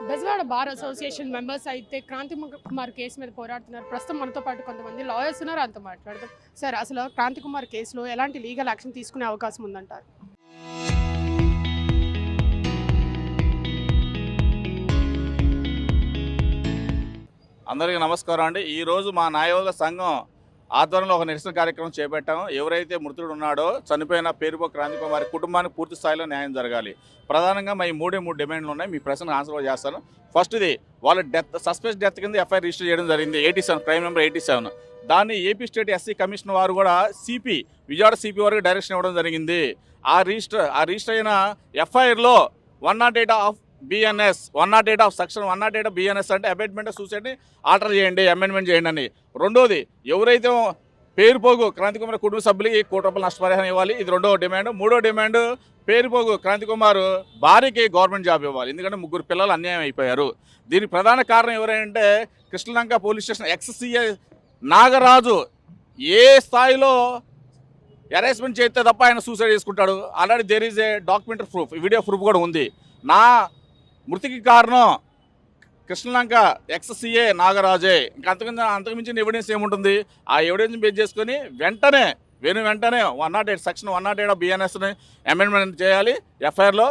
Bezawada bar association members అయితే Kranti Kumar case మీద పోరాడుతున్నారు. ప్రస్తుతం మనతో పాటు కొంతమంది లాయర్స్ ఉన్నారు, అంతా మాట్లాడదాం. సార్, అసలు క్రాంతి కుమార్ కేసులో ఎలాంటి లీగల్ యాక్షన్ తీసుకునే అవకాశం ఉందంటారు? అందరికీ నమస్కారం అండి. ఈరోజు మా న్యాయవాదుల సంఘం ఆధ్వర్యంలో ఒక నిరసన కార్యక్రమం చేపట్టాము. ఎవరైతే మృతుడు ఉన్నాడో చనిపోయిన పేరుపో క్రాంతి కుమార్ కుటుంబానికి పూర్తి స్థాయిలో న్యాయం జరగాలి. ప్రధానంగా మా ఈ మూడు డిమాండ్లు ఉన్నాయి. మీ ప్రశ్నకు ఆన్సర్ చేస్తాను. ఫస్ట్ది, వాళ్ళ సస్పెక్ట్ డెత్ కింద ఎఫ్ఐఆర్ రిజిస్టర్ చేయడం జరిగింది. 87 క్రైమ్ నెంబర్ 87. దాన్ని ఏపీ స్టేట్ ఎస్సీ కమిషన్ వారు కూడా విజయవాడ సిపి వారికి డైరెక్షన్ ఇవ్వడం జరిగింది. ఆ రిజిస్టర్ అయిన ఎఫ్ఐఆర్లో 108 of BNS 108 of section 108 BNS అంటే అబేట్మెంట్ సూసైడ్ని ఆల్టర్ చేయండి, అమెండ్మెంట్ చేయండి అని. రెండోది, ఎవరైతే పేరుపోగు క్రాంతి కుమార్ కుటుంబ సభ్యులకి ₹1 నష్టపరిహారం ఇవ్వాలి. ఇది రెండో డిమాండ్. మూడో డిమాండ్, పేరుపోగు క్రాంతి కుమార్ భార్యకి గవర్నమెంట్ జాబ్ ఇవ్వాలి. ఎందుకంటే 3 పిల్లలు అన్యాయం అయిపోయారు. దీనికి ప్రధాన కారణం ఎవరంటే కృష్ణలంక పోలీస్ స్టేషన్ ఎక్స్సీఏ నాగరాజు ఏ స్థాయిలో అరెస్ట్మెంట్ చేస్తే తప్ప ఆయన సూసైడ్ చేసుకుంటాడు. Already there is a documentary proof, video proof కూడా ఉంది. నా మృతికి కారణం కృష్ణలంక ఎక్స్సీఏ నాగరాజే. ఇంకా అంతకుమించిన ఎవిడెన్స్ ఏముంటుంది? ఆ ఎవిడెన్స్ బేస్ చేసుకొని వెంటనే 108 సెక్షన్ 108 బిఎన్ఎస్ని అమెండ్మెంట్ చేయాలి. ఎఫ్ఐఆర్లో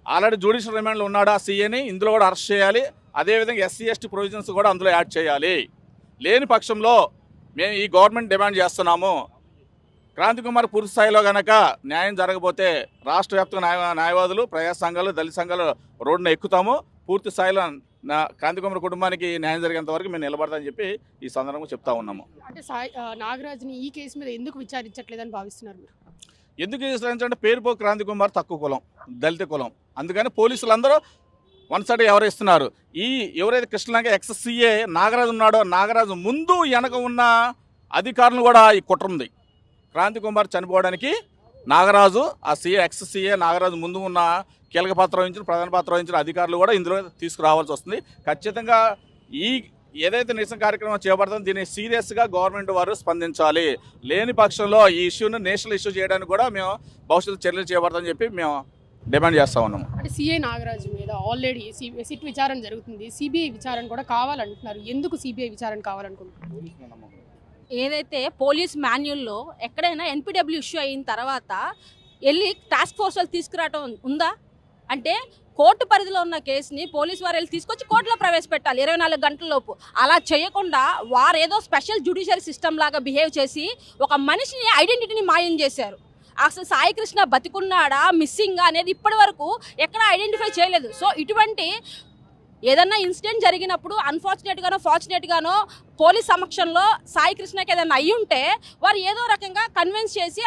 ఆల్రెడీ జ్యుడిషియల్ రిమాండ్లో ఉన్నాడు ఆ సీఏని, ఇందులో కూడా అరెస్ట్ చేయాలి. అదేవిధంగా ఎస్సీ ఎస్టీ ప్రొవిజన్స్ కూడా అందులో యాడ్ చేయాలి. లేని పక్షంలో మేము ఈ గవర్నమెంట్ డిమాండ్ చేస్తున్నాము. క్రాంతి కుమార్ పూర్తి స్థాయిలో కనుక న్యాయం జరగకపోతే రాష్ట్ర వ్యాప్తంగా న్యాయవాదులు, ప్రజా సంఘాలు, దళిత సంఘాలు రోడ్డున ఎక్కుతాము. పూర్తి స్థాయిలో క్రాంతి కుమార్ కుటుంబానికి న్యాయం జరిగేంత వరకు మేము నిలబడతామని చెప్పి ఈ సందర్భంగా చెప్తా ఉన్నాము. అంటే నాగరాజ్ని ఈ కేసు మీద ఎందుకు విచారించట్లేదని భావిస్తున్నారు మీరు? ఎందుకు విచారించాలంటే పేరుపో క్రాంతి కుమార్ తక్కువ కులం, దళిత కులం. అందుకని పోలీసులందరూ వన్ సైడ్ ఎవరేస్తున్నారు. ఎవరైతే కృష్ణలంక ఎక్స్సీఏ నాగరాజు ఉన్నాడో, నాగరాజు ముందు వెనక ఉన్న అధికారులు కూడా ఈ కుట్ర ఉంది. క్రాంతి కుమార్ చనిపోవడానికి నాగరాజు, ఆ ఎక్స్సీఏ నాగరాజు ముందు ఉన్న కీలక పాత్ర వహించిన, ప్రధాన పాత్ర వహించిన అధికారులు కూడా ఇందులో తీసుకురావాల్సి వస్తుంది. ఖచ్చితంగా ఏదైతే నిరసన కార్యక్రమం చేపడుతుందో దీన్ని సీరియస్గా గవర్నమెంట్ వారు స్పందించాలి. లేని పక్షంలో ఈ ఇష్యూను నేషనల్ ఇష్యూ చేయడానికి కూడా మేము భవిష్యత్తు చర్యలు చేపడతామని చెప్పి మేము డిమాండ్ చేస్తా ఉన్నాము. అంటే సిఐ నాగరాజు మీద ఆల్రెడీ సిట్ విచారణ జరుగుతుంది, సిబిఐ విచారణ కూడా కావాలంటున్నారు. ఎందుకు సిబిఐ విచారణ కావాలనుకుంటున్నారు? ఏదైతే పోలీస్ మాన్యుల్లో ఎక్కడైనా ఎన్పిడబ్ల్యూ ఇష్యూ అయిన తర్వాత వెళ్ళి టాస్క్ ఫోర్స్ వాళ్ళు తీసుకురావటం ఉందా? అంటే కోర్టు పరిధిలో ఉన్న కేసుని పోలీసు వారు వెళ్ళి తీసుకొచ్చి కోర్టులో ప్రవేశపెట్టాలి 24 గంటలలోపు. అలా చేయకుండా వారు ఏదో స్పెషల్ జ్యుడిషియరీ సిస్టమ్ లాగా బిహేవ్ చేసి ఒక మనిషిని ఐడెంటిటీని మాయం చేశారు. అసలు సాయి కృష్ణ బతికున్నాడా, మిస్సింగా అనేది ఇప్పటి వరకు ఎక్కడ ఐడెంటిఫై చేయలేదు. సో ఇటువంటి ఏదన్నా ఇన్సిడెంట్ జరిగినప్పుడు అన్ఫార్చునేట్గానో ఫార్చునేట్గానో పోలీస్ సమక్షంలో సాయి కృష్ణకి ఏదైనా అయ్యి ఉంటే వారు ఏదో రకంగా కన్విన్స్ చేసి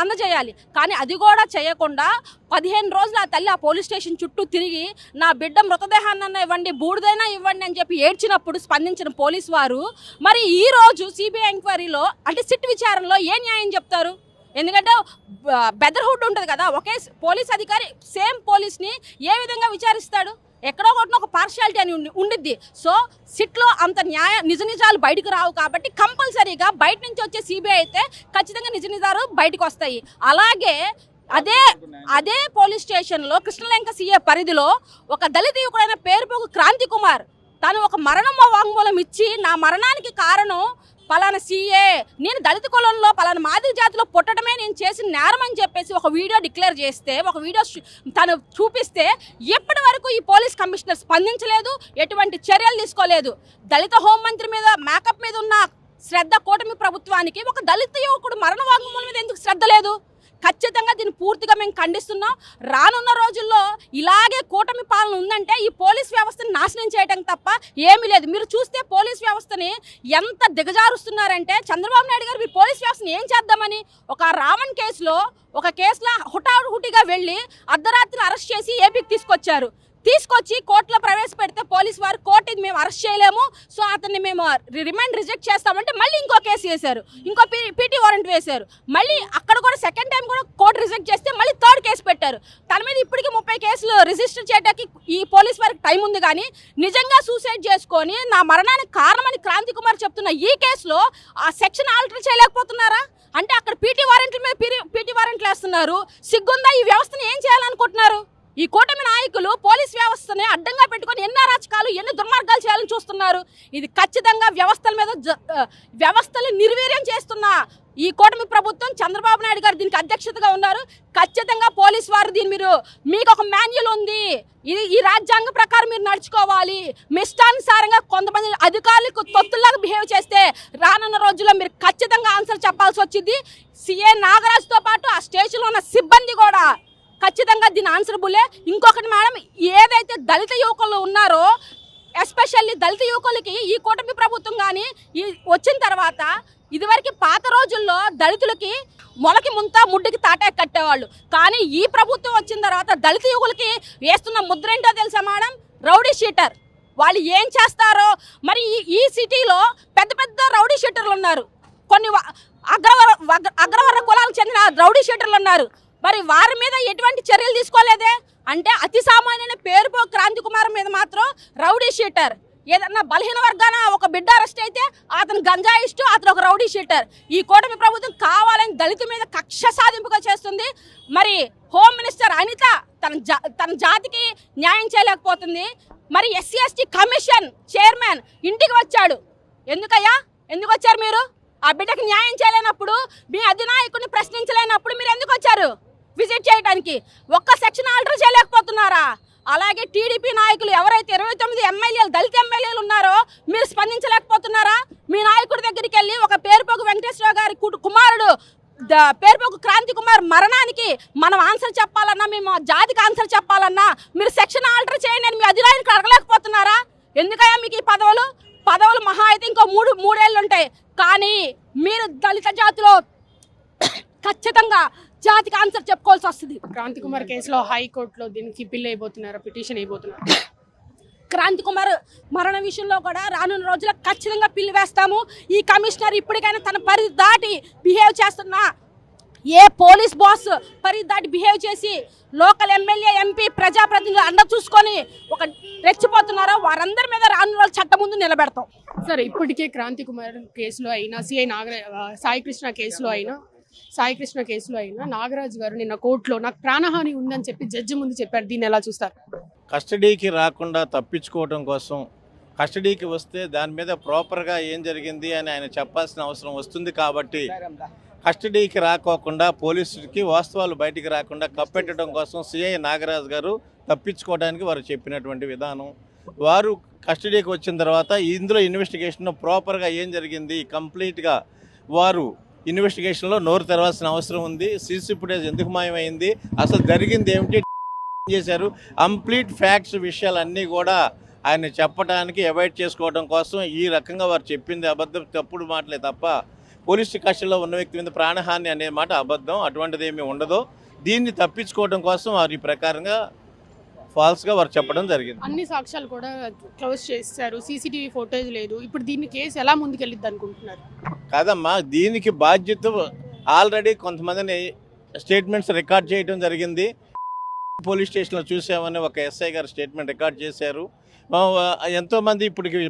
అందజేయాలి. కానీ అది కూడా చేయకుండా 15 రోజులు ఆ తల్లి ఆ పోలీస్ స్టేషన్ చుట్టూ తిరిగి నా బిడ్డ మృతదేహాన్నన్నా ఇవ్వండి, బూడిదైనా ఇవ్వండి అని చెప్పి ఏడ్చినప్పుడు స్పందించిన పోలీసు వారు మరి ఈ రోజు సిబిఐ ఎంక్వైరీలో అంటే సిట్ విచారణలో ఏ న్యాయం చెప్తారు? ఎందుకంటే బెదర్హుడ్ ఉంటుంది కదా, ఒకే పోలీస్ అధికారి సేమ్ పోలీస్ని ఏ విధంగా విచారిస్తాడు? ఎక్కడో ఒక పార్షియాలిటీ అని ఉండిద్ది. సో సిట్లో అంత నిజ నిజాలు బయటకు రావు కాబట్టి కంపల్సరీగా బయట నుంచి వచ్చే సిబిఐ అయితే ఖచ్చితంగా నిజ నిజాలు బయటకు వస్తాయి. అలాగే అదే పోలీస్ స్టేషన్లో కృష్ణలంక సీఏ పరిధిలో ఒక దళిత యువకుడైన పేరుపోగు క్రాంతి కుమార్ తను ఒక మరణ వాంగ్మూలం ఇచ్చి నా మరణానికి కారణం పలానా సీఏ, నేను దళిత కులంలో పలానా మాదిరి జాతిలో పుట్టడమే నేను చేసిన నేరం అని చెప్పేసి ఒక వీడియో డిక్లేర్ చేస్తే, ఒక వీడియో తను చూపిస్తే ఎప్పటి వరకు ఈ పోలీస్ కమిషనర్ స్పందించలేదు, ఎటువంటి చర్యలు తీసుకోలేదు. దళిత హోంమంత్రి మీద మేకప్ మీద ఉన్న శ్రద్ధ కూటమి ప్రభుత్వానికి ఒక దళిత యువకుడు మరణ వాంగ్మూలం మీద ఎందుకు శ్రద్ధ లేదు? ఖచ్చితంగా దీన్ని పూర్తిగా మేము ఖండిస్తున్నాం. రానున్న రోజుల్లో ఇలాగే కూటమి పాలన ఉందంటే ఈ పోలీస్ వ్యవస్థని నాశనం చేయడం తప్ప ఏమీ లేదు. మీరు చూస్తే పోలీస్ వ్యవస్థని ఎంత దిగజారుస్తున్నారంటే చంద్రబాబు నాయుడు గారు ఈ పోలీస్ వ్యవస్థని ఏం చేద్దామని ఒక రావణ్ కేసులో హుటాహుటిగా వెళ్ళి అర్ధరాత్రి అరెస్ట్ చేసి ఏపీకి తీసుకొచ్చి కోర్టులో ప్రవేశపెడితే పోలీసు వారు కోర్టు ఇది మేము అరెస్ట్ చేయలేము, సో అతన్ని మేము రిమాండ్ రిజెక్ట్ చేస్తామంటే మళ్ళీ ఇంకో కేసు వేశారు, ఇంకో పీటీ వారెంట్ వేశారు. మళ్ళీ అక్కడ కూడా సెకండ్ టైం కూడా కోర్టు రిజెక్ట్ చేస్తే మళ్ళీ 3rd కేసు పెట్టారు. తన మీద ఇప్పటికీ 30 కేసులు రిజిస్టర్ చేయడానికి ఈ పోలీస్ వారికి టైం ఉంది. కానీ నిజంగా సూసైడ్ చేసుకొని నా మరణానికి కారణమని క్రాంతి కుమార్ చెప్తున్న ఈ కేసులో ఆ సెక్షన్ ఆల్టర్ చేయలేకపోతున్నారా? అంటే అక్కడ పీటీ వారెంట్ల మీద పీటీ వారెంట్లు వేస్తున్నారు. సిగ్గుందా? ఈ వ్యవస్థను ఏం చేయాలనుకుంటున్నారు? ఈ కూటమి నాయకులు పోలీస్ వ్యవస్థని అడ్డంగా పెట్టుకొని ఎన్ని అరాచకాలు ఎన్ని దుర్మార్గాలు చేయాలని చూస్తున్నారు. ఇది ఖచ్చితంగా వ్యవస్థల మీద వ్యవస్థలు నిర్వీర్యం చేస్తున్న ఈ కూటమి ప్రభుత్వం. చంద్రబాబు నాయుడు గారు దీనికి అధ్యక్షతగా ఉన్నారు. ఖచ్చితంగా పోలీస్ వారు మీకు ఒక మాన్యువల్ ఉంది, ఇది ఈ రాజ్యాంగ ప్రకారం మీరు నడుచుకోవాలి. మీ ఇష్టానుసారంగా కొంతమంది అధికారులకు తొత్తుల్లాగా బిహేవ్ చేస్తే రానున్న రోజుల్లో మీరు ఖచ్చితంగా ఆన్సర్ చెప్పాల్సి వచ్చింది. సిఏ నాగరాజుతో పాటు ఆ స్టేషన్లో ఉన్న సిబ్బంది కూడా ఖచ్చితంగా దీని ఆన్సరబుల్లే. ఇంకొకటి మేడం, ఏదైతే దళిత యువకులు ఉన్నారో ఎస్పెషల్లీ దళిత యువకులకి ఈ కూటమి ప్రభుత్వం కానీ ఈ వచ్చిన తర్వాత ఇదివరకు పాత రోజుల్లో దళితులకి మొలకి ముంత ముడ్డుకి తాటే కట్టేవాళ్ళు. కానీ ఈ ప్రభుత్వం వచ్చిన తర్వాత దళిత యువకులకి వేస్తున్న ముద్ర ఏంటో తెలుసా మేడం? Rowdy sheeter. వాళ్ళు ఏం చేస్తారో మరి ఈ సిటీలో పెద్ద పెద్ద రౌడీ షీటర్లు ఉన్నారు, కొన్ని అగ్రవర్ణ కులాలకు చెందిన రౌడీ షీటర్లు ఉన్నారు. మరి వారి మీద ఎటువంటి చర్యలు తీసుకోలేదే. అంటే అతి సామాన్యమైన పేరుపో క్రాంతి కుమార్ మీద మాత్రం రౌడీ షీటర్. ఏదన్నా బలహీన వర్గాన ఒక బిడ్డ అరెస్ట్ అయితే అతను గంజాయిస్టు, అతను ఒక రౌడీ షీటర్. ఈ కూటమి ప్రభుత్వం కావాలని దళిత మీద కక్ష సాధింపుగా చేస్తుంది. మరి హోమ్ మినిస్టర్ అనిత తన జాతికి న్యాయం చేయలేకపోతుంది. మరి ఎస్సీ ఎస్టీ కమిషన్ చైర్మన్ ఇంటికి వచ్చాడు. ఎందుకయ్యా, ఎందుకు వచ్చారు మీరు? ఆ బిడ్డకి న్యాయం చేయలేనప్పుడు, మీ అధినాయకుడిని ప్రశ్నించలేనప్పుడు మీరు ఎందుకు వచ్చారు విజిట్ చేయడానికి? ఒక్క సెక్షన్ ఆల్టర్ చేయలేకపోతున్నారా? అలాగే టీడీపీ నాయకులు ఎవరైతే 29 ఎమ్మెల్యేలు దళిత ఎమ్మెల్యేలు ఉన్నారో మీరు స్పందించలేకపోతున్నారా? మీ నాయకుడి దగ్గరికి వెళ్ళి ఒక పేరుపోగు వెంకటేశ్వర గారి కుమారుడు పేరుపోగు క్రాంతి కుమార్ మరణానికి మనం ఆన్సర్ చెప్పాలన్నా, మేము జాతికి ఆన్సర్ చెప్పాలన్నా మీరు సెక్షన్ ఆల్టర్ చేయండి అని మీ అధినాయకుడు అడగలేకపోతున్నారా? ఎందుకయ్యా మీకు ఈ పదవులు మహా అయితే ఇంకో మూడేళ్ళు ఉంటాయి. కానీ మీరు దళిత జాతిలో ఖచ్చితంగా జాతికి ఆన్సర్ చెప్పుకోవాల్సి వస్తుంది. క్రాంతి కుమార్ కేసులో హైకోర్టులో దీనికి పిల్ అయిపోతున్నారు, పిటిషన్ అయిపోతున్నారు. క్రాంతి కుమార్ మరణ విషయంలో కూడా రానున్న రోజుల్లో ఖచ్చితంగా పిల్లు వేస్తాము. ఈ కమిషనర్ ఇప్పటికైనా తన పరిధి దాటి బిహేవ్ చేస్తున్నా, ఏ పోలీస్ బాస్ పరిధి దాటి బిహేవ్ చేసి లోకల్ ఎమ్మెల్యే ఎంపీ ప్రజాప్రతినిధులు అండ చూసుకొని ఒక రెచ్చిపోతున్నారో వారందరి మీద రానున్న రోజులు చట్టం ముందు నిలబెడతాం. సరే, ఇప్పటికే క్రాంతి కుమార్ కేసులో అయినా, సాయికృష్ణ కేసులో అయినా నాగరాజు గారు నిన్న కోర్టులో నాకు ప్రాణహాని ఉందని చెప్పి జడ్జి ముందు చెప్పారు. దీన్ని ఎలా చూస్తారు? కస్టడీకి రాకుండా తప్పించుకోవడం కోసం, కస్టడీకి వస్తే దాని మీద ప్రాపర్గా ఏం జరిగింది అని ఆయన చెప్పాల్సిన అవసరం వస్తుంది. కాబట్టి కస్టడీకి రాకోకుండా పోలీసులకి వాస్తవాలు బయటికి రాకుండా కప్పెట్టడం కోసం సిఐ నాగరాజు గారు తప్పించుకోవడానికి వారు చెప్పినటువంటి విధానం. వారు కస్టడీకి వచ్చిన తర్వాత ఇందులో ఇన్వెస్టిగేషన్ ప్రాపర్గా ఏం జరిగింది కంప్లీట్గా వారు ఇన్వెస్టిగేషన్లో నోరు తెరవాల్సిన అవసరం ఉంది. సీసీ ఫుటేజ్ ఎందుకు మాయమైంది, అసలు జరిగింది ఏమిటి చేశారు, కంప్లీట్ ఫ్యాక్ట్స్ విషయాలన్నీ కూడా ఆయన చెప్పడానికి అవాయిడ్ చేసుకోవడం కోసం ఈ రకంగా వారు చెప్పింది అబద్ధం, తప్పుడు మాటలే తప్ప పోలీసు కస్టడీలో ఉన్న వ్యక్తి మీద ప్రాణహాని అనే మాట అబద్ధం, అటువంటిది ఏమీ ఉండదు. దీన్ని తప్పించుకోవడం కోసం వారు ఈ ప్రకారంగా ఫాల్స్గా వారు చెప్పడం జరిగింది. అన్ని సాక్ష్యాలు కూడా క్లోజ్ చేశారు, సీసీటీవీ ఫోటోజ్ లేదు. ఇప్పుడు దీన్ని కేసు ఎలా ముందుకెళ్ళిద్ది అనుకుంటున్నారు? కాదమ్మా, దీనికి బాధ్యత ఆల్రెడీ కొంతమందిని స్టేట్మెంట్స్ రికార్డ్ చేయడం జరిగింది. పోలీస్ స్టేషన్లో చూసామని ఒక ఎస్ఐ గారు స్టేట్మెంట్ రికార్డ్ చేశారు. ఎంతోమంది ఇప్పటికి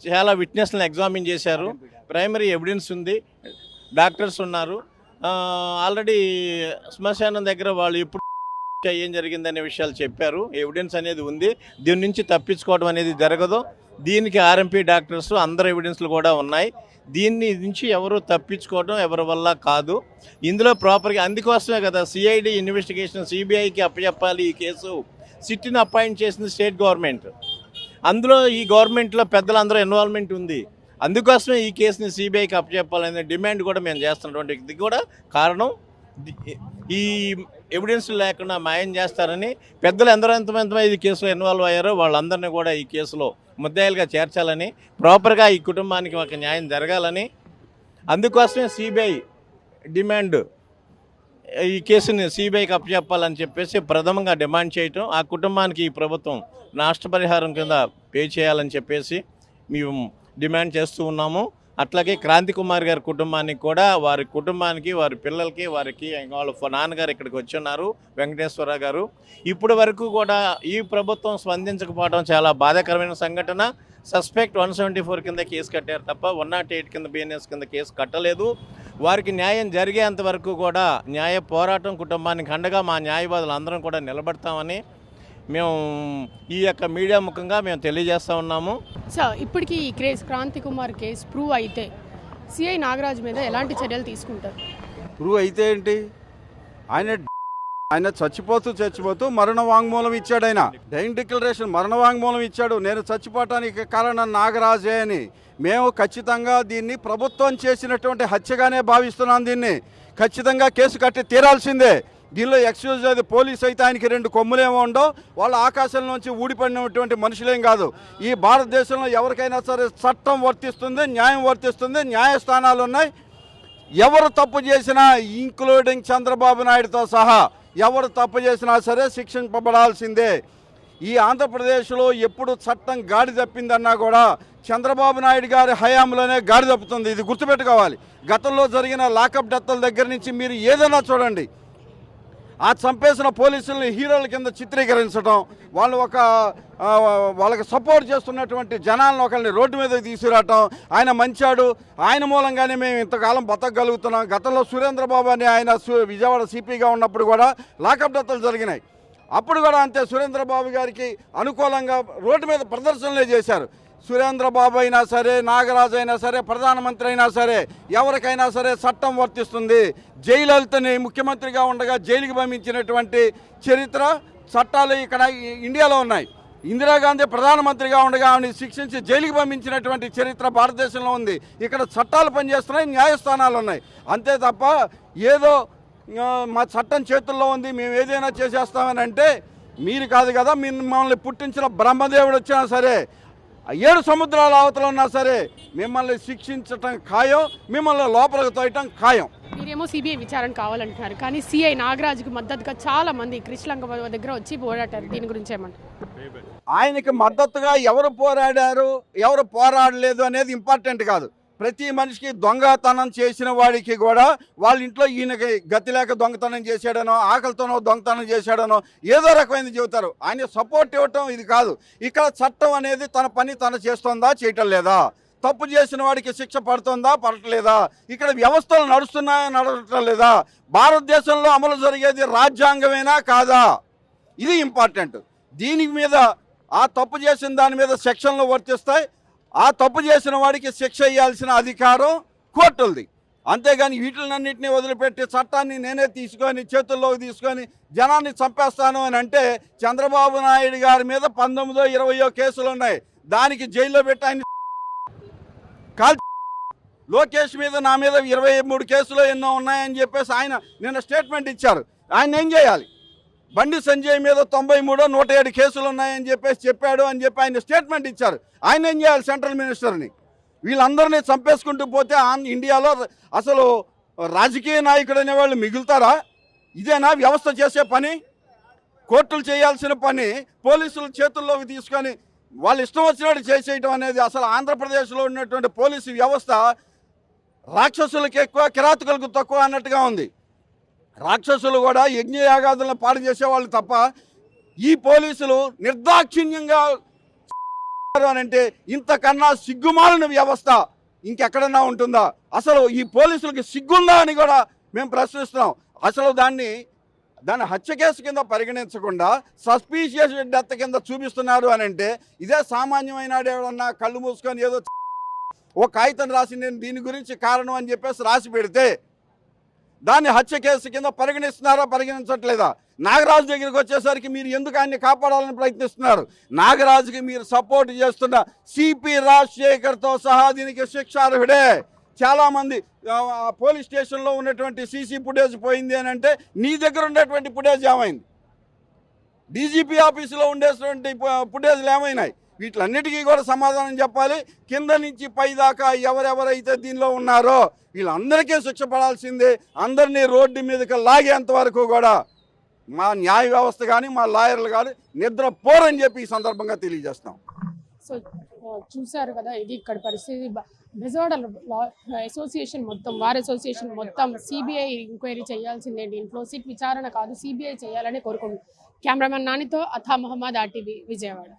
చాలా విట్నెస్లను ఎగ్జామిన్ చేశారు. ప్రైమరీ ఎవిడెన్స్ ఉంది, డాక్టర్స్ ఉన్నారు. ఆల్రెడీ శ్మశానం దగ్గర వాళ్ళు ఇప్పుడు ఏం జరిగిందనే విషయాలు చెప్పారు. ఎవిడెన్స్ అనేది ఉంది, దీని నుంచి తప్పించుకోవడం అనేది జరగదు. దీనికి ఆర్ఎంపీ డాక్టర్స్ అందరు ఎవిడెన్స్లు కూడా ఉన్నాయి. దీన్ని నుంచి ఎవరు తప్పించుకోవడం ఎవరి వల్ల కాదు. ఇందులో ప్రాపర్గా అందుకోసమే కదా సిఐడి ఇన్వెస్టిగేషన్ సిబిఐకి అప్పచెప్పాలి. ఈ కేసు సిట్ని అపాయింట్ చేసింది స్టేట్ గవర్నమెంట్. అందులో ఈ గవర్నమెంట్లో పెద్దలందరూ ఇన్వాల్వ్మెంట్ ఉంది. అందుకోసమే ఈ కేసుని సిబిఐకి అప్పచెప్పాలనే డిమాండ్ కూడా మేము చేస్తున్నటువంటి ఇది కూడా కారణం. ఈ ఎవిడెన్స్ లేకుండా మాయం చేస్తారని పెద్దలు ఎంతమంది ఈ కేసులో ఇన్వాల్వ్ అయ్యారో వాళ్ళందరినీ కూడా ఈ కేసులో ముద్దాయిలుగా చేర్చాలని, ప్రాపర్గా ఈ కుటుంబానికి ఒక న్యాయం జరగాలని, అందుకోసమే సిబిఐ డిమాండ్ ఈ కేసుని సిబిఐకి అప్పచెప్పాలని చెప్పేసి ప్రథమంగా డిమాండ్ చేయటం, ఆ కుటుంబానికి ఈ ప్రభుత్వం నష్టపరిహారం కింద పే చేయాలని చెప్పేసి మేము డిమాండ్ చేస్తూ ఉన్నాము. అట్లాగే క్రాంతి కుమార్ గారి కుటుంబానికి కూడా, వారి కుటుంబానికి, వారి పిల్లలకి, వారికి వాళ్ళ నాన్నగారు ఇక్కడికి వచ్చున్నారు వెంకటేశ్వర గారు. ఇప్పటి వరకు కూడా ఈ ప్రభుత్వం స్పందించకపోవడం చాలా బాధాకరమైన సంఘటన. సస్పెక్ట్ 174 కింద కేసు కట్టారు తప్ప 108 కింద బిఎన్ఎస్ కింద కేసు కట్టలేదు. వారికి న్యాయం జరిగేంత వరకు కూడా న్యాయ పోరాటం కుటుంబానికి అండగా మా న్యాయవాదులు అందరం కూడా నిలబడతామని మేము ఈ యొక్క మీడియా ముఖంగా మేము తెలియజేస్తూ ఉన్నాము. సార్ ఇప్పటికీ ఈ case Kranthi Kumar case prove అయితే సిఐ నాగరాజు మీద ఎలాంటి చర్యలు తీసుకుంటారు? ప్రూవ్ అయితే ఏంటి, ఆయన చచ్చిపోతూ మరణ వాంగ్మూలం ఇచ్చాడు. ఆయన డైన్ డిక్లరేషన్ మరణ వాంగ్మూలం ఇచ్చాడు. నేను చచ్చిపోవటానికి కారణం నాగరాజే అని. మేము ఖచ్చితంగా దీన్ని ప్రభుత్వం చేసినటువంటి హత్యగానే భావిస్తున్నాం. దీన్ని ఖచ్చితంగా కేసు కట్టి తీరాల్సిందే. దీనిలో ఎక్స్క్యూజ్ లేదు. పోలీసు అయితే ఆయనకి 2 కొమ్ములేమో ఉండవు, వాళ్ళు ఆకాశం నుంచి ఊడిపడినటువంటి మనుషులేం కాదు. ఈ భారతదేశంలో ఎవరికైనా సరే చట్టం వర్తిస్తుంది, న్యాయం వర్తిస్తుంది, న్యాయస్థానాలు ఉన్నాయి. ఎవరు తప్పు చేసినా ఇంక్లూడింగ్ చంద్రబాబు నాయుడుతో సహా ఎవరు తప్పు చేసినా సరే శిక్షింపబడాల్సిందే. ఈ ఆంధ్రప్రదేశ్లో ఎప్పుడు చట్టం గాడి తప్పిందన్నా కూడా చంద్రబాబు నాయుడు గారి హయాంలోనే గాడి తప్పుతుంది. ఇది గుర్తుపెట్టుకోవాలి. గతంలో జరిగిన లాకప్ డెత్ల దగ్గర నుంచి మీరు ఏదైనా చూడండి, ఆ చంపేసిన పోలీసుల్ని హీరోల కింద చిత్రీకరించడం, వాళ్ళకి సపోర్ట్ చేస్తున్నటువంటి జనాలను ఒకరిని రోడ్డు మీద తీసుకురావటం, ఆయన మంచాడు, ఆయన మూలంగానే మేము ఇంతకాలం బతకగలుగుతున్నాం. గతంలో సురేంద్రబాబు అని ఆయన విజయవాడ సిపిగా ఉన్నప్పుడు కూడా లాకప్ డెత్లు జరిగినాయి. అప్పుడు కూడా అంతే, సురేంద్రబాబు గారికి అనుకూలంగా రోడ్డు మీద ప్రదర్శనలే చేశారు. సురేంద్రబాబు అయినా సరే, నాగరాజు అయినా సరే, ప్రధానమంత్రి అయినా సరే, ఎవరికైనా సరే చట్టం వర్తిస్తుంది. జయలలితని ముఖ్యమంత్రిగా ఉండగా జైలుకి పంపించినటువంటి చరిత్ర చట్టాలు ఇక్కడ ఇండియాలో ఉన్నాయి. ఇందిరాగాంధీ ప్రధానమంత్రిగా ఉండగా ఆమెను శిక్షించి జైలుకి పంపించినటువంటి చరిత్ర భారతదేశంలో ఉంది. ఇక్కడ చట్టాలు పనిచేస్తున్నాయి, న్యాయస్థానాలు ఉన్నాయి. అంతే తప్ప ఏదో మా చట్టం చేతుల్లో ఉంది, మేము ఏదైనా చేసేస్తామని అంటే మీరు కాదు కదా. మిమ్మల్ని పుట్టించిన బ్రహ్మదేవుడు వచ్చినా సరే, 7 సముద్రాల అవతల ఉన్నా సరే మిమ్మల్ని శిక్షించటం ఖాయం, మిమ్మల్ని లోపలికి తోయటం ఖాయం. మీరేమో సిబిఐ విచారణ కావాలంటున్నారు, కానీ సిఐ నాగరాజుకి మద్దతుగా చాలా మంది కృష్ణలంక దగ్గర వచ్చి పోరాటారు. దీని గురించి ఏమంటారు? ఆయనకి మద్దతుగా ఎవరు పోరాడారు, ఎవరు పోరాడలేదు అనేది ఇంపార్టెంట్ కాదు. ప్రతి మనిషికి దొంగతనం చేసిన వాడికి కూడా వాళ్ళ ఇంట్లో ఈయనకి గతి లేక దొంగతనం చేశాడనో, ఆకలితోనో దొంగతనం చేశాడనో ఏదో రకమైనది చెబుతారు. ఆయన సపోర్ట్ ఇవ్వటం ఇది కాదు. ఇక్కడ చట్టం అనేది తన పని తను చేస్తుందా, చేయటం లేదా, తప్పు చేసిన వాడికి శిక్ష పడుతుందా, పడట్లేదా, ఇక్కడ వ్యవస్థలు నడుస్తున్నాయా, నడవటం లేదా, భారతదేశంలో అమలు జరిగేది రాజ్యాంగమేనా కాదా, ఇది ఇంపార్టెంట్. దీని మీద ఆ తప్పు చేసిన దాని మీద సెక్షన్లు వర్తిస్తాయి. ఆ తప్పు చేసిన వాడికి శిక్ష ఇవ్వాల్సిన అధికారం కోర్టులది. అంతేగాని వీటిలన్నింటినీ వదిలిపెట్టి చట్టాన్ని నేనే తీసుకొని చేతుల్లోకి తీసుకొని జనాన్ని చంపేస్తాను అని అంటే, చంద్రబాబు నాయుడు గారి మీద 19, 20 కేసులు ఉన్నాయి. దానికి జైల్లో పెట్టి ఆయన లోకేష్ మీద నా మీద 23 కేసులు ఎన్నో ఉన్నాయని చెప్పేసి ఆయన నిన్న స్టేట్మెంట్ ఇచ్చారు. ఆయన ఏం చేయాలి? బండి సంజయ్ మీద 93, 107 కేసులు ఉన్నాయని చెప్పేసి చెప్పాడు అని చెప్పి ఆయన స్టేట్మెంట్ ఇచ్చారు. ఆయన ఏం చేయాలి? సెంట్రల్ మినిస్టర్ని. వీళ్ళందరినీ చంపేసుకుంటూ పోతే ఇండియాలో అసలు రాజకీయ నాయకుడు అనేవాళ్ళు మిగులుతారా? ఇదేనా వ్యవస్థ చేసే పని? కోర్టులు చేయాల్సిన పని పోలీసుల చేతుల్లోకి తీసుకొని వాళ్ళు ఇష్టం వచ్చినట్టు చేసేయటం అనేది అసలు ఆంధ్రప్రదేశ్లో ఉన్నటువంటి పోలీసు వ్యవస్థ రాక్షసులకు ఎక్కువ, కిరాతకులకు తక్కువ అన్నట్టుగా ఉంది. రాక్షసులు కూడా యజ్ఞయాగాదులను పాడు చేసేవాళ్ళు తప్ప ఈ పోలీసులు నిర్దాక్షిణ్యంగా అని అంటే ఇంతకన్నా సిగ్గుమాలిన వ్యవస్థ ఇంకెక్కడన్నా ఉంటుందా? అసలు ఈ పోలీసులకి సిగ్గుందా అని కూడా మేము ప్రశ్నిస్తున్నాం. అసలు దాన్ని హత్య కేసు కింద పరిగణించకుండా సస్పీషియస్ డెత్ కింద చూపిస్తున్నారు అని అంటే, ఇదే సామాన్యమైన ఏమన్నా కళ్ళు మూసుకొని ఏదో ఓ కాగితం రాసి నేను దీని గురించి కారణం అని చెప్పేసి రాసి పెడితే దాన్ని హత్య కేసు కింద పరిగణిస్తున్నారా, పరిగణించట్లేదా? నాగరాజు దగ్గరికి వచ్చేసరికి మీరు ఎందుకు ఆయన్ని కాపాడాలని ప్రయత్నిస్తున్నారు? నాగరాజుకి మీరు సపోర్ట్ చేస్తున్న సిపి రాజశేఖర్తో సహా దీనికి శిక్షార్హుడే. చాలామంది పోలీస్ స్టేషన్లో ఉన్నటువంటి సీసీ ఫుటేజ్ పోయింది అని అంటే నీ దగ్గర ఉండేటువంటి ఫుటేజ్ ఏమైంది? డీజీపీ ఆఫీసులో ఉండేటువంటి ఫుటేజ్లు ఏమైనాయి? వీటిలన్నిటికీ కూడా సమాధానం చెప్పాలి. కింద నుంచి పై దాకా ఎవరెవరైతే దీనిలో ఉన్నారో వీళ్ళందరికీ శిక్ష పడాల్సిందే. అందరినీ రోడ్డు మీదకి లాగేంత వరకు కూడా మా న్యాయ వ్యవస్థ కానీ మా లాయర్లు కానీ నిద్రపోరని చెప్పి ఈ సందర్భంగా తెలియజేస్తాం. సో చూసారు కదా, ఇది ఇక్కడ పరిస్థితి. బెజవాడ అసోసియేషన్ మొత్తం, బార్ అసోసియేషన్ మొత్తం సిబిఐ ఎంక్వైరీ చేయాల్సిందే, దీంట్లో సిట్ విచారణ కాదు, సిబిఐ చేయాలని కోరుకుంటున్నాం. కెమెరామెన్ నానితో అథా మహమ్మద్, RTV విజయవాడ.